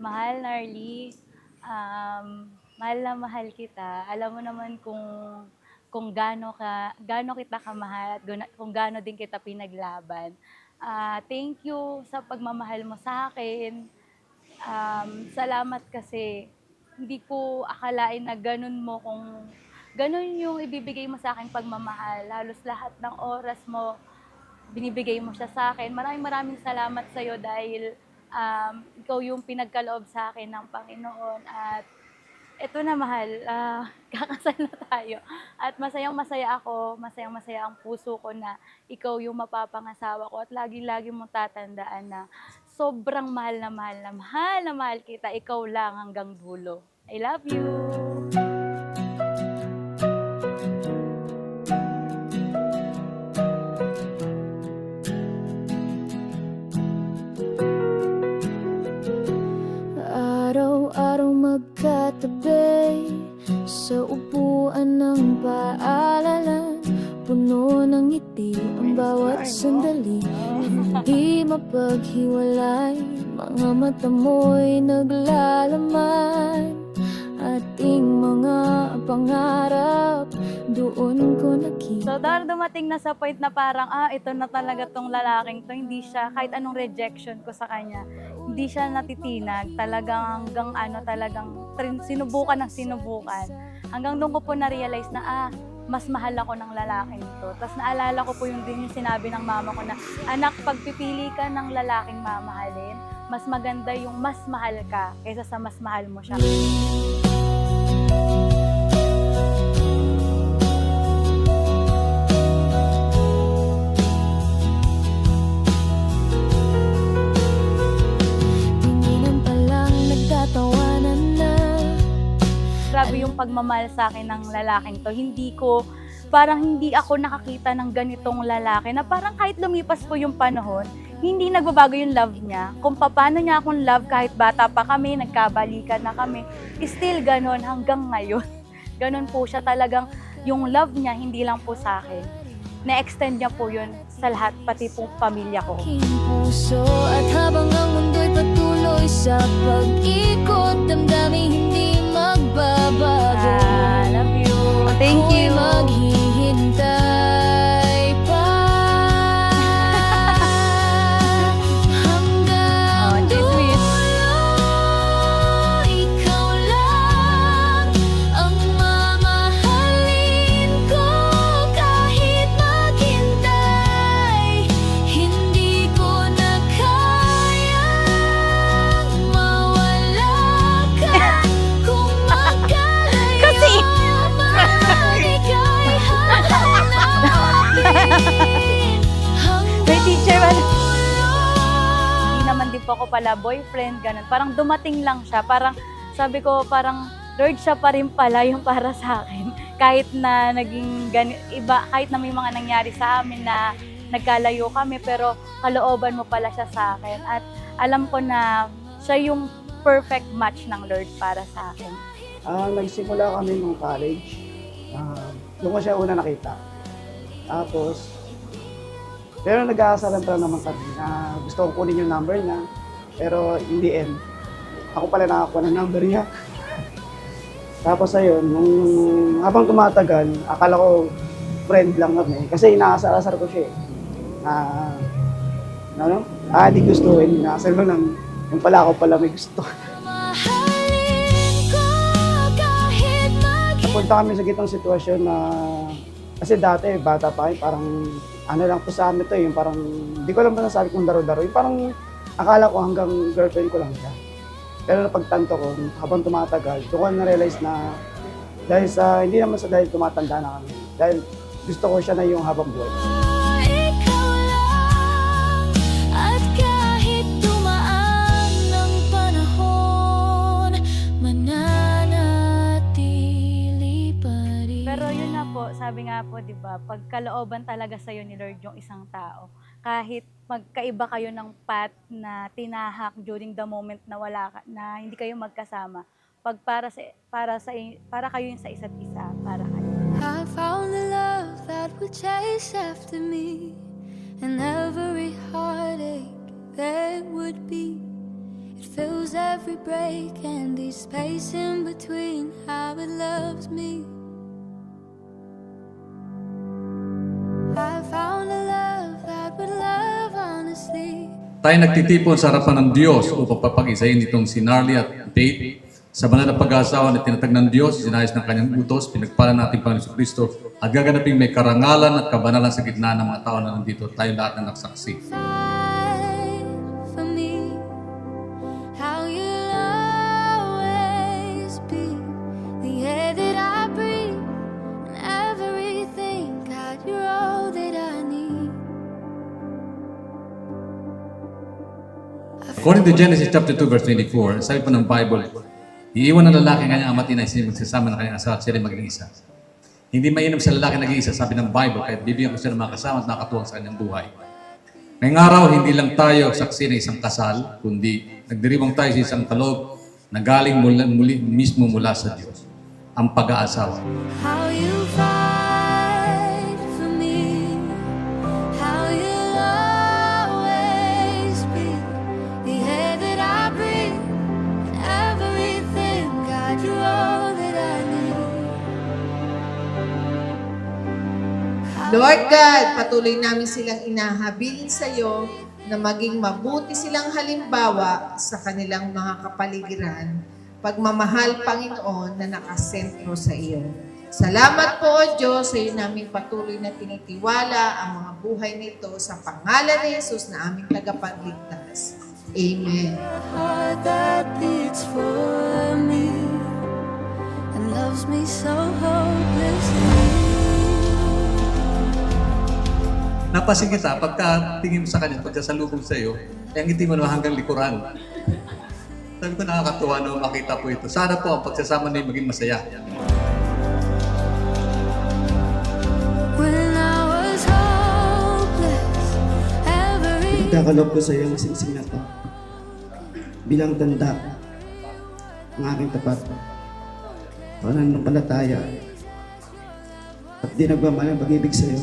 Mahal, Narly, mahal na mahal kita. Alam mo naman kung gaano kita kamahal at kung gaano din kita pinaglaban. Thank you sa pagmamahal mo sa akin. Salamat kasi hindi ko akalain na ganun mo ganun yung ibibigay mo sa akin pagmamahal. Halos lahat ng oras mo binibigay mo siya sa akin. Maraming maraming salamat sa iyo dahil ikaw yung pinagkaloob sa akin ng Panginoon at eto na mahal, kakasal na tayo at masayang-masaya ako, masayang-masaya ang puso ko na ikaw yung mapapangasawa ko at lagi-lagi mong tatandaan na sobrang mahal na mahal na mahal na mahal kita, ikaw lang hanggang dulo. I love you! Araw-araw magkatabi sa upuan ng paaralan, puno ng ngiti ang bawat sandali. Hindi mapaghiwalay, mga mata mo'y naglalaman. Ating mga pangarap, doon ko nakita. So, dahil dumating na sa point na parang, ito na talaga tong lalaking to, hindi siya, kahit anong rejection ko sa kanya, hindi siya natitinag, talagang talagang sinubukan ng sinubukan. Hanggang doon ko po na-realize na, mas mahal ako ng lalaking to. Tapos naalala ko po yung sinabi ng mama ko na, anak, pagpipili ka ng lalaking mamahalin, mas maganda yung mas mahal ka kaysa sa mas mahal mo siya. Grabe yung pagmamahal sa akin ng lalaking to. Parang hindi ako nakakita ng ganitong lalaki na parang kahit lumipas po yung panahon, hindi nagbabago yung love niya. Kung paano niya akong love kahit bata pa kami, nagkabalikan na kami, still ganon hanggang ngayon. Ganon po siya talagang, yung love niya hindi lang po sa akin. Na-extend niya po yun sa lahat, pati po pamilya ko. Puso at habang ang mundo'y patuloy sa pag-ikot, damdamin hindi magbabago. Love you. Thank you. Ako'y maghihintay pa hanggang dulo. Ikaw lang ang mamahalin ko kahit maghintay. Hindi ko na kayang mawala ka kung magkalayo. May teacher man. Hindi naman din po ako pala boyfriend, ganun. Parang dumating lang siya. Parang sabi ko, parang Lord, siya pa rin pala yung para sa akin. Kahit na iba, kahit na may mga nangyari sa amin na nagkalayo kami, pero kalooban mo pala siya sa akin. At alam ko na siya yung perfect match ng Lord para sa akin. Nagsimula kami nung college. Doon ko siya una nakita. Tapos, pero nag-aasaran pa naman kami na gusto kong kunin yung number niya. Pero in the end, ako pala nakakuha ng number niya. Tapos ayun, habang tumatagal, akala ko friend lang kami. Kasi inaasar-asar ko siya di gustuhin. Inaasar mo lang, yung pala ako pala may gusto. Napunta kami sa gitong sitwasyon na kasi dati, bata pa kami, parang lang po sa amin to, yung parang, hindi ko alam ba nasabi kong daro-daro, yung parang akala ko hanggang girlfriend ko lang siya. Pero napagtanto ko, habang tumatagal, doon ko na-realize na dahil hindi naman dahil tumatanda na kami, dahil gusto ko siya na yung habang buhay. Sabi nga po, di ba, pagkalooban talaga sa'yo ni Lord yung isang tao. Kahit magkaiba kayo ng path na tinahak during the moment na na hindi kayo magkasama, para kayo yung sa isa't isa, para kayo. I found the love that would chase after me, and every heartache there would be, It fills every break and the space in between. How it loves me. I found a love that would love honestly. Tayo nagtitipon sa harapan ng Diyos upang papag-isahin itong si Narly at Faith sa banal na pag-aasawa na tinatag ng Diyos, sinayos ng kanyang utos, pinagpala natin Panginoon Kristo at gaganaping may karangalan at kabanalan sa gitna ng mga tao na nandito. Tayo lahat na nagsaksi. Fight for me. How you'll always be the air that I breathe and everything. God, you're all that I need. According to Genesis chapter 2 verse 24, sabi po ng Bible, iiwan ng lalaki ang kanyang ama at ina, magsasama ng kanyang asawa at sila maging isa. Hindi mainam sa lalaki nag-iisa, sabi ng Bible, kaya bibigyan ko siya ng mga kasama at nakatuwang sa kanyang buhay. Ngayong araw, hindi lang tayo saksi ng isang kasal, kundi nagdiriwang tayo sa isang kaloob na galing mismo mula sa Diyos, ang pag-aasawa. How you fight for me. How you'll always be the air that I breathe and everything. God, you're all that I need. Lord God, patuloy namin silang inahabilin sa iyo na maging mabuti silang halimbawa sa kanilang mga kapaligiran. Pagmamahal, Panginoon, na nakasentro sa iyo. Salamat po, O Diyos, sa iyo namin patuloy na tinitiwala ang mga buhay nito sa pangalan ni Jesus na aming tagapagligtas. Amen. A heart that beats for me and loves me so hopelessly. Napasin kita, pagka tingin mo sa kanya, pagkasalubong sa iyo, ang ngiti mo naman hanggang likuran. Sabi ko, nakakatuwa na makita po ito. Sana po ang pagsasama na maging masaya. When I was hopeless, every Nagkakalob ko sa iyo ang singsing na to. Bilang tanda ng aking tapat. Pananampalataya. At di nagmamahal ang pag-ibig sa iyo.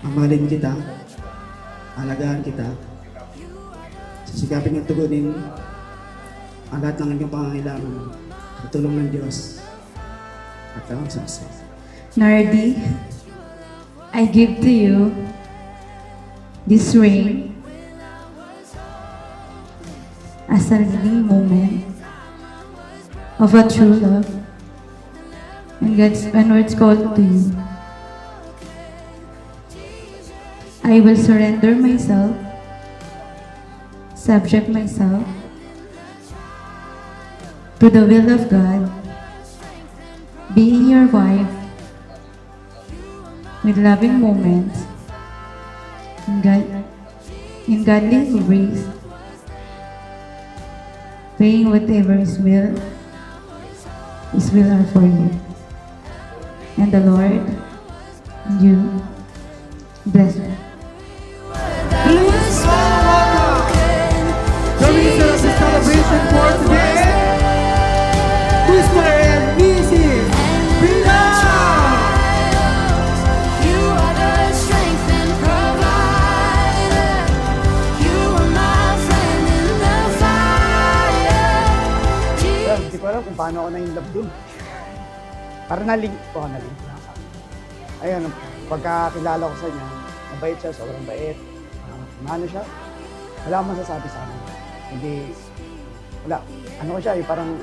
Mamahalin kita. Alagaan kita. Sisikapin ng tugunin ang lahat ng inyong pangangailangan sa tulong ng Diyos. At ang success. Nardi, I give to you this ring as a leading moment of a true love and God's words called to you. I will surrender myself, subject myself to the will of God, being your wife with loving moments in godly grace, praying whatever His will are for you. And the Lord and you bless you. Please welcome the reason of the celebration for today, Mr. and Mrs. you are the strength and provider. You are my friend in the fire. Hindi ko alam kung paano ako na-inlove dun. Parang na-link ko ako, na-link lang sa akin. Ayun, pagkakilala ko sa niya, mabait siya, sobrang bait. Ano siya? Wala akong masasabi sa akin. Hindi, wala. Ano ko siya, parang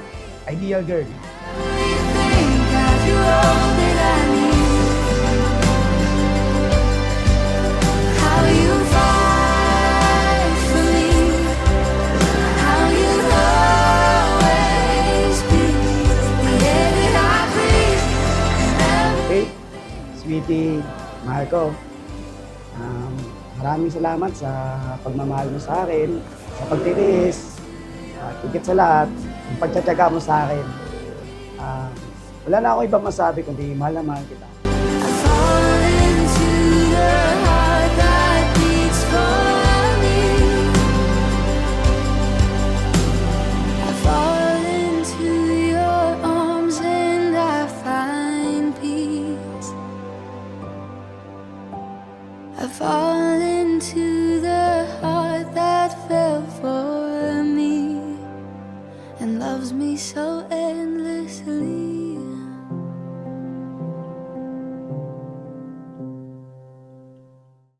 ideal girl. Everything, God, you're all that I need. How you fight for me. How you always be the air that I breathe. Okay? Sweetie, mahal ko. Maraming salamat sa pagmamahal mo sa akin, sa pagtitiis, at higit sa lahat, yung pagtsatsaga mo sa akin. Wala na akong ibang masabi kundi mahal na mahal kita. I fall into the heart that beats for me. I fall into your arms and I find peace. I fall into the heart that fell for and loves me so endlessly.